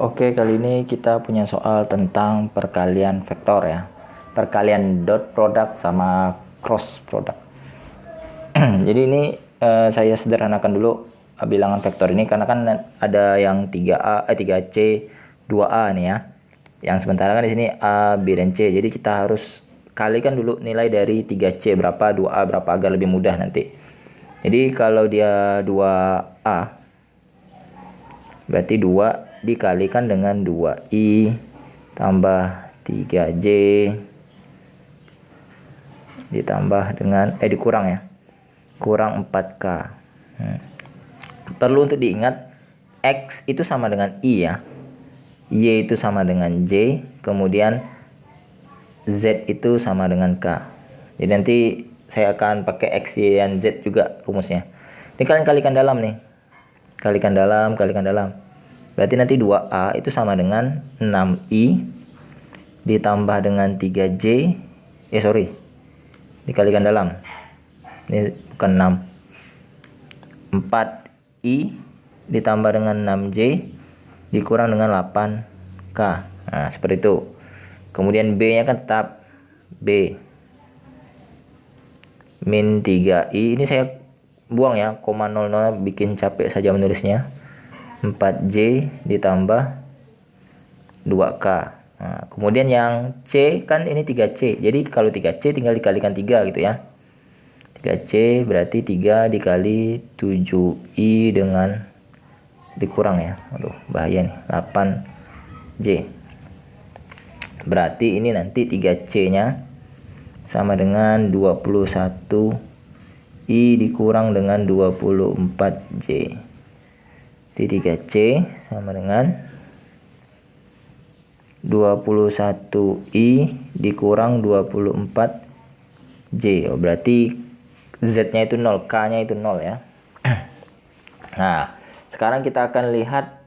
Oke, kali ini kita punya soal tentang perkalian vektor ya. Perkalian dot product sama cross product. Jadi ini saya sederhanakan dulu bilangan vektor ini karena kan ada yang 3C, 2A nih ya. Yang sementara kan di sini A, B dan C. Jadi kita harus kalikan dulu nilai dari 3C berapa, 2A berapa agar lebih mudah nanti. Jadi kalau dia 2A berarti 2 dikalikan dengan 2i tambah 3j ditambah dengan dikurang ya, kurang 4k. Perlu untuk diingat x itu sama dengan i ya, y itu sama dengan j, kemudian z itu sama dengan k. Jadi nanti saya akan pakai x, y, dan z juga rumusnya. Ini kalian kalikan dalam nih, kalikan dalam. Berarti nanti 2A itu sama dengan 6i ditambah dengan 3j. Dikalikan dalam. Ini bukan 6. 4i ditambah dengan 6j dikurang dengan 8k. Nah, seperti itu. Kemudian B-nya kan tetap B min 3i. Ini saya buang ya, 0,00 bikin capek saja menulisnya. 4J ditambah 2K. Nah, kemudian yang C kan ini 3C. Jadi kalau 3C tinggal dikalikan 3 gitu ya. 3C berarti 3 dikali 7I dengan dikurang ya. Aduh, bahaya nih. 8J. Berarti ini nanti 3C-nya sama dengan 21I dikurang dengan 24J. Di 3C sama dengan 21I dikurang 24J. Oh, berarti Z-nya itu 0, K-nya itu 0 ya. Nah, sekarang kita akan lihat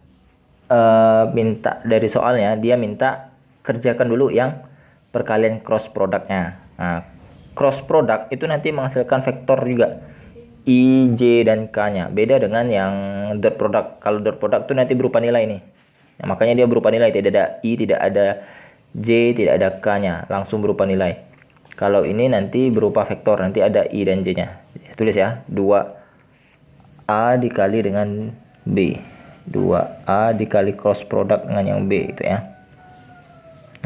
minta dari soalnya, dia minta kerjakan dulu yang perkalian cross produknya. Nah, cross product itu nanti menghasilkan vektor juga, I, J, dan K-nya. Beda dengan yang dot product. Kalau dot product itu nanti berupa nilai nih. Nah, makanya dia berupa nilai. Tidak ada I, tidak ada J, tidak ada K-nya. Langsung berupa nilai. Kalau ini nanti berupa vektor. Nanti ada I dan J-nya. Tulis ya. 2A dikali dengan B. 2A dikali cross product dengan yang B. Gitu ya.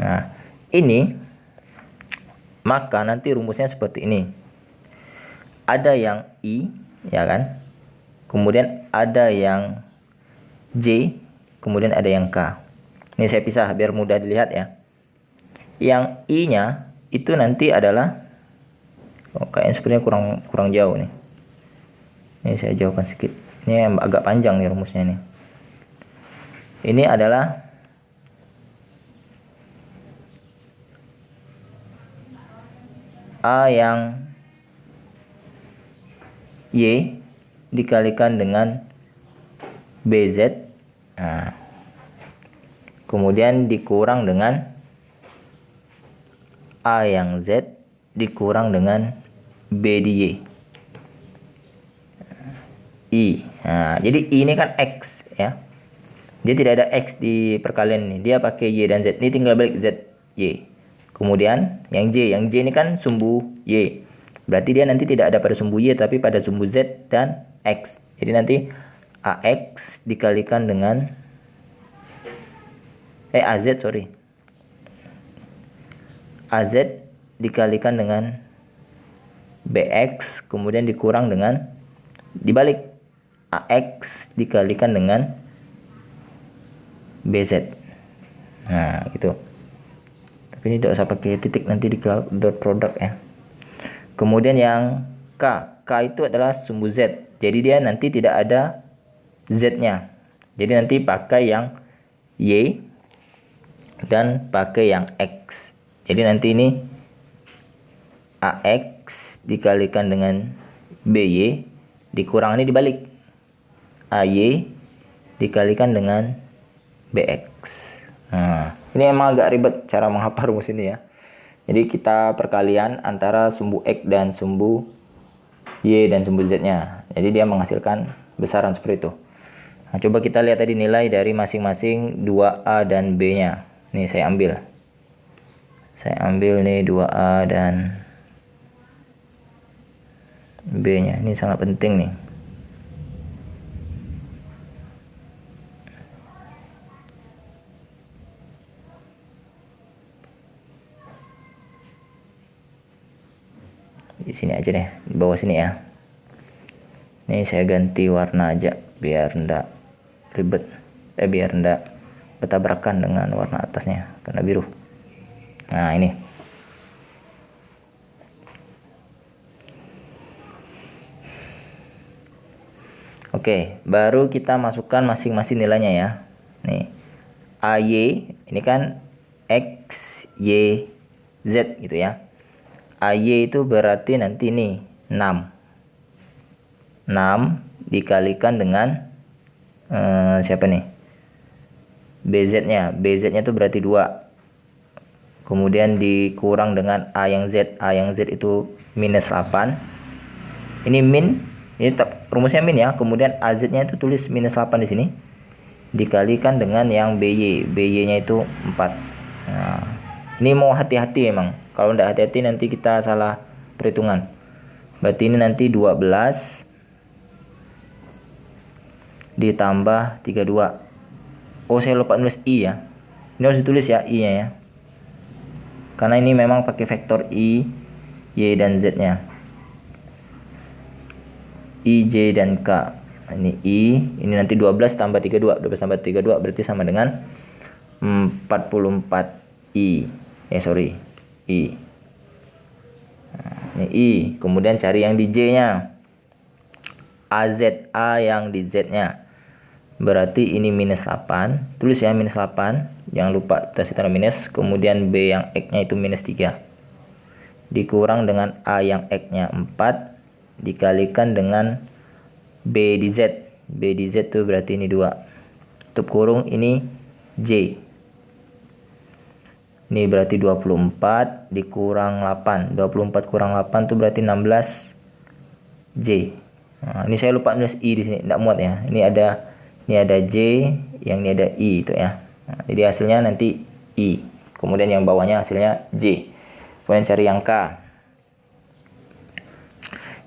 Nah, ini. Maka nanti rumusnya seperti ini. Ada yang I, ya kan? Kemudian ada yang J, kemudian ada yang K. Ini saya pisah biar mudah dilihat ya. Yang I-nya itu nanti adalah, kayaknya sebenarnya kurang jauh nih. Ini saya jauhkan sedikit. Ini agak panjang nih rumusnya nih. Ini adalah A yang Y dikalikan dengan BZ. Nah, kemudian dikurang dengan A yang Z dikurang dengan B di Y. I. Nah, jadi I ini kan X ya. Dia tidak ada X di perkalian ini. Dia pakai Y dan Z. Ini tinggal balik Z, Y. Kemudian yang J ini kan sumbu Y. Berarti dia nanti tidak ada pada sumbu Y tapi pada sumbu Z dan X. Jadi nanti AX dikalikan dengan AZ dikalikan dengan BX, kemudian dikurang dengan dibalik AX dikalikan dengan BZ. Nah, gitu. Tapi ini tidak usah pakai titik, nanti di dot product ya. Kemudian yang K itu adalah sumbu Z. Jadi dia nanti tidak ada Z-nya. Jadi nanti pakai yang Y dan pakai yang X. Jadi nanti ini AX dikalikan dengan BY dikurang, ini dibalik, AY dikalikan dengan BX. Nah, ini emang agak ribet cara menghafal rumus ini ya. Jadi kita perkalian antara sumbu X dan sumbu Y dan sumbu Z-nya. Jadi dia menghasilkan besaran seperti itu. Nah, coba kita lihat tadi nilai dari masing-masing 2A dan B-nya. Nih saya ambil. Saya ambil nih 2A dan B-nya. Ini sangat penting nih. Di sini aja deh, di bawah sini ya. Ini saya ganti warna aja biar ndak ribet. Biar ndak bertabrakan dengan warna atasnya karena biru. Nah, ini. Oke, baru kita masukkan masing-masing nilainya ya. Nih. AY ini kan X, Y, Z gitu ya. AY itu berarti nanti nih 6. 6 dikalikan dengan siapa nih? BZ-nya. BZ-nya itu berarti 2. Kemudian dikurang dengan A yang Z. A yang Z itu minus 8. Ini min. Ini rumusnya min ya. Kemudian AZ-nya itu tulis minus 8 di sini. Dikalikan dengan yang BY. BY-nya itu 4. Nah, ini mau hati-hati emang. Kalau tidak hati-hati nanti kita salah perhitungan. Berarti ini nanti 12 ditambah 32. Oh, saya lupa nulis I ya. Ini harus ditulis ya I-nya ya. Karena ini memang pakai vektor I, Y dan Z-nya. I, J dan K. Ini I, ini nanti 12 tambah 32. 12 tambah 32 berarti sama dengan 44 I. Sorry. I. Nah, ini I. Kemudian cari yang di J-nya. AZ, A yang di Z-nya. Berarti ini minus 8. Tulis ya minus 8. Jangan lupa kita taruh minus. Kemudian B yang X-nya itu minus 3. Dikurang dengan A yang X-nya 4. Dikalikan dengan B di Z. B di Z itu berarti ini 2. Tutup kurung ini J. Ini berarti 24 dikurang 8. 24 kurang 8 itu berarti 16 J. Nah, ini saya lupa nulis I di sini, tidak muat ya. Ini ada J, yang ini ada I itu ya. Nah, jadi hasilnya nanti I. Kemudian yang bawahnya hasilnya J. Kemudian cari yang K.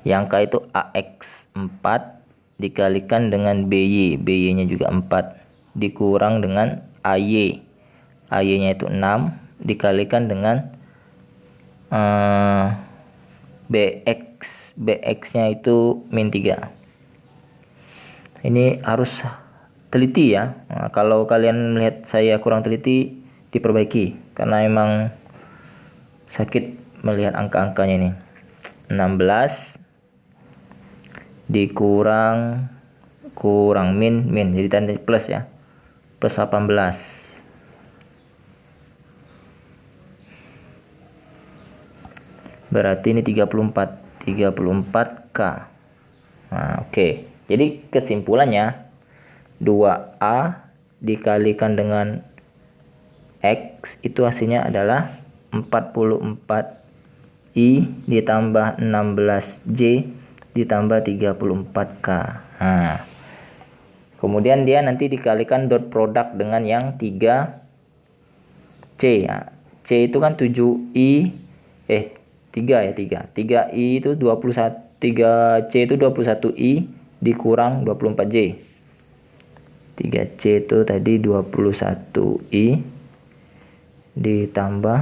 Yang K itu AX 4 dikalikan dengan BY. BY-nya juga 4 dikurang dengan AY. AY-nya itu 6 dikalikan dengan BX. BX-nya itu min 3. Ini harus teliti ya. Nah, kalau kalian melihat saya kurang teliti, diperbaiki. Karena emang sakit melihat angka-angkanya ini. 16 dikurang min. Jadi tanda plus ya. Plus 18. Berarti ini 34K. Nah, oke. Jadi kesimpulannya 2A dikalikan dengan X itu hasilnya adalah 44I ditambah 16J ditambah 34K. Nah, kemudian dia nanti dikalikan dot product dengan yang 3C. Nah, C itu kan 7I 3I itu 21, 3C itu 21I dikurang 24J. 3C itu tadi 21I ditambah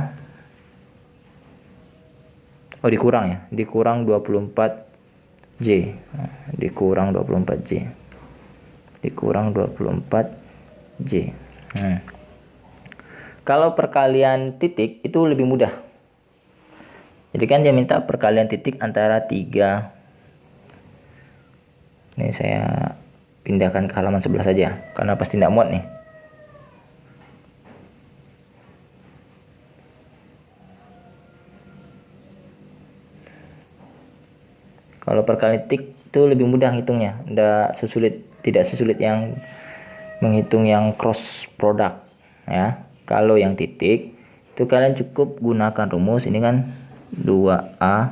dikurang ya, dikurang 24J. Nah, dikurang 24J. Dikurang 24J. Kalau perkalian titik itu lebih mudah. Jadi kan dia minta perkalian titik antara 3. Ini saya pindahkan ke halaman sebelah saja karena pasti tidak muat nih. Kalau perkalian titik itu lebih mudah hitungnya, tidak sesulit yang menghitung yang cross product ya. Kalau yang titik itu kalian cukup gunakan rumus ini kan 2A.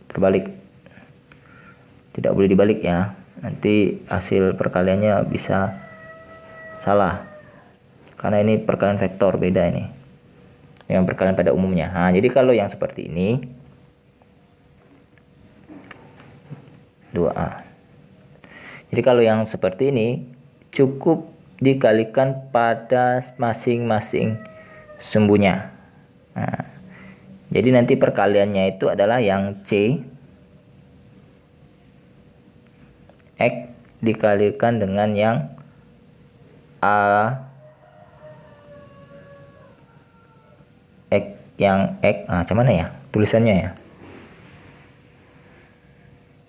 Terbalik. Tidak boleh dibalik ya. nanti hasil perkaliannya bisa salah, karena ini perkalian vektor, beda ini dengan perkalian pada umumnya. Nah, jadi kalau yang seperti ini 2A. Jadi kalau yang seperti ini cukup dikalikan pada masing-masing sumbunya. Nah, jadi nanti perkaliannya itu adalah yang C X dikalikan dengan yang A X, yang X, macam mana ya tulisannya ya?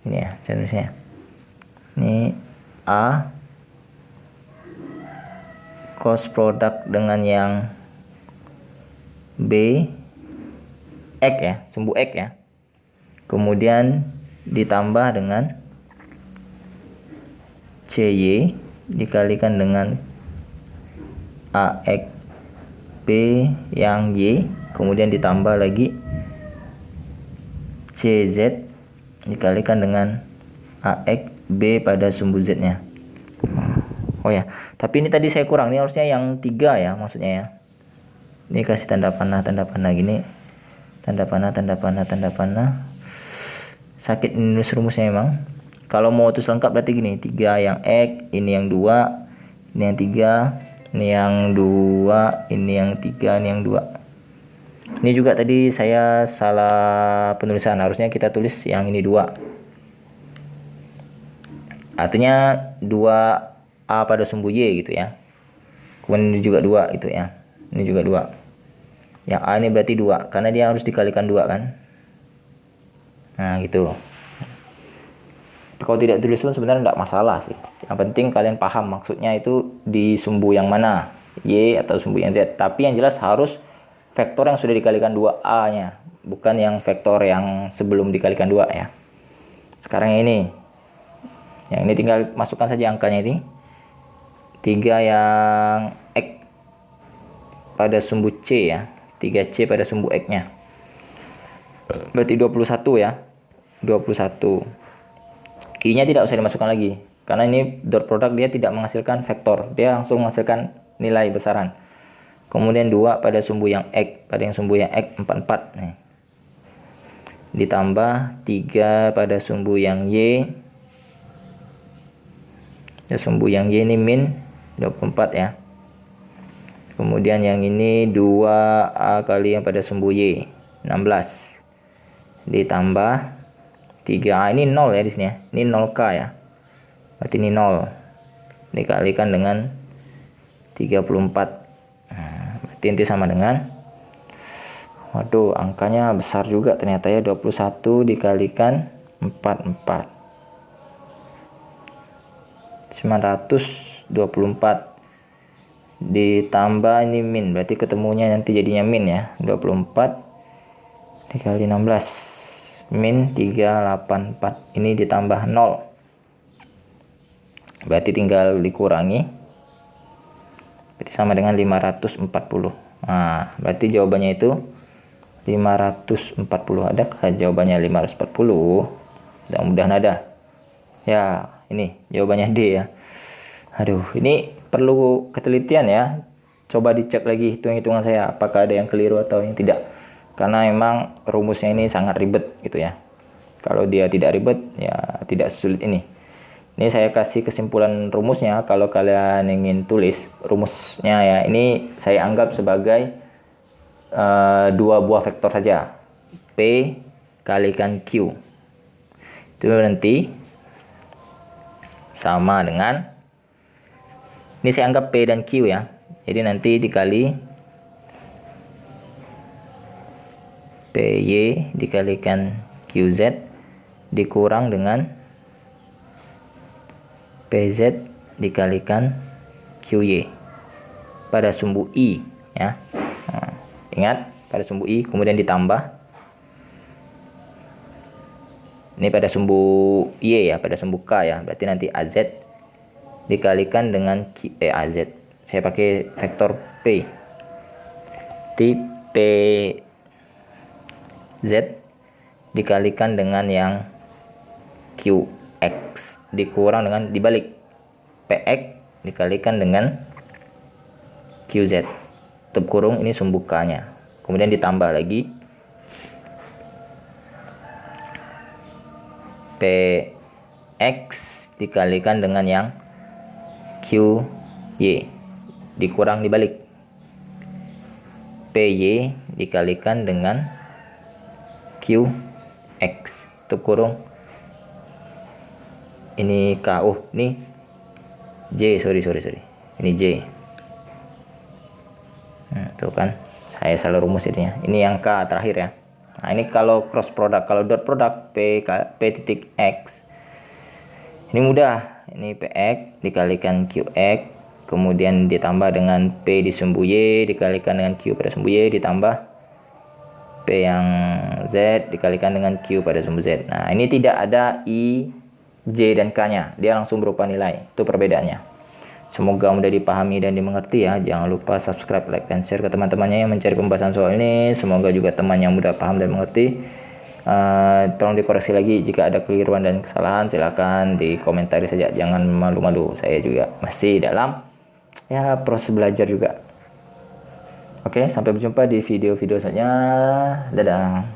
Ini ya tulisannya. Ini A cross product dengan yang B X ya, sumbu X ya. Kemudian ditambah dengan CY dikalikan dengan AX B yang Y, kemudian ditambah lagi CZ dikalikan dengan AX B pada sumbu Z-nya. Oh ya, tapi ini tadi saya kurang, ini harusnya yang 3 ya maksudnya ya. Ini kasih tanda panah gini. Tanda panah. Sakit nulis rumusnya memang. Kalau mau tulis lengkap berarti gini, 3 yang X, ini yang 2, ini yang 3, ini yang 2, ini yang 3, ini yang 2. Ini juga tadi saya salah penulisan, harusnya kita tulis yang ini 2. Artinya 2A pada sumbu Y gitu ya. Kemudian ini juga 2 gitu ya. Ini juga 2. Yang A ini berarti 2 karena dia harus dikalikan 2 kan. Nah, gitu. Kalau tidak tulis pun sebenarnya tidak masalah sih. Yang penting kalian paham maksudnya itu di sumbu yang mana, Y atau sumbu yang Z. Tapi yang jelas harus vektor yang sudah dikalikan 2A-nya, bukan yang vektor yang sebelum dikalikan 2 ya. Sekarang yang ini. Yang ini tinggal masukkan saja angkanya ini. 3 yang X pada sumbu C ya. 3C pada sumbu X-nya. Berarti 21 ya. 21. I-nya tidak usah dimasukkan lagi. Karena ini dot product dia tidak menghasilkan vektor. Dia langsung menghasilkan nilai besaran. Kemudian 2 pada sumbu yang X. Pada yang sumbu yang X 44. Nih. Ditambah 3 pada sumbu yang Y. Ya, sumbu yang Y ini min 24 ya. Kemudian yang ini 2A kali yang pada sumbu Y 16. Ditambah 3A ini 0 ya di sini ya. Ini 0K ya. Berarti ini 0. Dikalikan dengan 34. Nah, berarti nanti sama dengan, waduh, angkanya besar juga ternyata ya, 21 dikalikan 44. 924 ditambah ini min, berarti ketemunya nanti jadinya min ya, 24 dikali 16 min 384. Ini ditambah 0, berarti tinggal dikurangi, berarti sama dengan 540. Nah, berarti jawabannya itu 540. Adakah jawabannya 540? Mudah-mudahan ada ya. Ini jawabannya D ya. Aduh, ini perlu ketelitian ya. Coba dicek lagi hitung-hitungan saya, apakah ada yang keliru atau yang tidak. Karena memang rumusnya ini sangat ribet gitu ya. Kalau dia tidak ribet ya tidak sulit ini. Ini saya kasih kesimpulan rumusnya. Kalau kalian ingin tulis rumusnya ya, ini saya anggap sebagai 2 buah vektor saja. P kalikan Q. Itu nanti sama dengan, ini saya anggap P dan Q ya. Jadi nanti dikali PY dikalikan QZ dikurang dengan PZ dikalikan QY pada sumbu I ya. Nah, ingat pada sumbu I, kemudian ditambah ini pada sumbu Y ya, pada sumbu K ya. Berarti nanti AZ dikalikan dengan AZ. Saya pakai vektor P. PZ dikalikan dengan yang Q. X dikurang dengan dibalik PX dikalikan dengan QZ tutup kurung, ini sumbu K-nya. Kemudian ditambah lagi PX dikalikan dengan yang QY dikurang dibalik PY dikalikan dengan QX tutup kurung, ini K, ini J, sorry ini J. Tuh kan saya salah rumus ini yang K terakhir ya. Nah ini kalau cross product, kalau dot product P titik X ini mudah, ini PX dikalikan QX kemudian ditambah dengan P di sumbu Y dikalikan dengan Q pada sumbu Y ditambah P yang Z dikalikan dengan Q pada sumbu Z. Nah ini tidak ada I, J dan K nya, dia langsung berupa nilai. Itu perbedaannya. Semoga mudah dipahami dan dimengerti ya. Jangan lupa subscribe, like, dan share ke teman-temannya yang mencari pembahasan soal ini. Semoga juga teman yang mudah paham dan mengerti. Tolong dikoreksi lagi jika ada keliruan dan kesalahan, silakan dikomentari saja, jangan malu-malu. Saya juga masih dalam ya proses belajar juga. Oke, sampai berjumpa di video-video selanjutnya. Dadah.